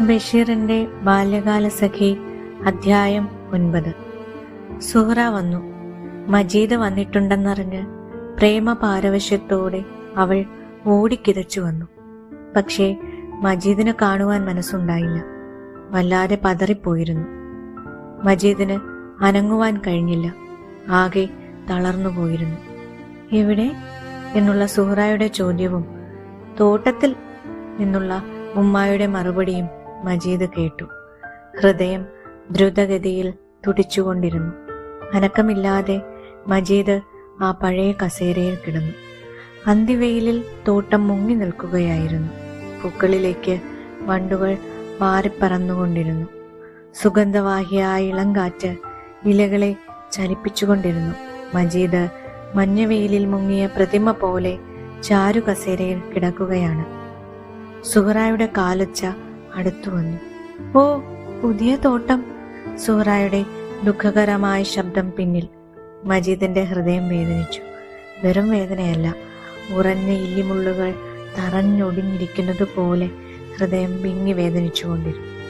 ബഷീറിന്റെ ബാല്യകാല സഖി അധ്യായം 9. സുഹ്റ വന്നു. മജീദ് വന്നിട്ടുണ്ടെന്നറിഞ്ഞ് പ്രേമ പാരവശ്യത്തോടെ അവൾ ഓടിക്കിതച്ചു വന്നു. പക്ഷേ മജീദിനെ കാണുവാൻ മനസ്സുണ്ടായില്ല. വല്ലാതെ പതറിപ്പോയിരുന്നു. മജീദിന് അനങ്ങുവാൻ കഴിഞ്ഞില്ല. ആകെ തളർന്നുപോയിരുന്നു. എവിടെ എന്നുള്ള സുഹ്റയുടെ ചോദ്യവും തോട്ടത്തിൽ നിന്നുള്ള ഉമ്മായുടെ മറുപടിയും മജീദ് കേട്ടു. ഹൃദയം ദ്രുതഗതിയിൽ തുടിച്ചുകൊണ്ടിരുന്നു. അനക്കമില്ലാതെ മജീദ് ആ പഴയ കസേരയിൽ കിടന്നു. അന്തിവെയിലിൽ തോട്ടം മുങ്ങി നിൽക്കുകയായിരുന്നു. പൂക്കളിലേക്ക് വണ്ടുകൾ പാറിപ്പറന്നുകൊണ്ടിരുന്നു. സുഗന്ധവാഹിയായ ഇളങ്കാറ്റ് ഇലകളെ ചലിപ്പിച്ചുകൊണ്ടിരുന്നു. മജീദ് മഞ്ഞവെയിലിൽ മുങ്ങിയ പ്രതിമ പോലെ ചാരു കസേരയിൽ കിടക്കുകയാണ്. സുഹ്റയുടെ കാലൊച്ച അടുത്തു വന്നു. ഓ, പുതിയ തോട്ടം! സുഹ്റയുടെ ദുഃഖകരമായ ശബ്ദം പിന്നിൽ. മജീദിന്റെ ഹൃദയം വേദനിച്ചു. വെറും വേദനയല്ല, ഉറഞ്ഞ ഇല്ലിമുള്ളുകൾ തറഞ്ഞൊടിഞ്ഞിരിക്കുന്നത് പോലെ ഹൃദയം വിങ്ങി വേദനിച്ചുകൊണ്ടിരുന്നു.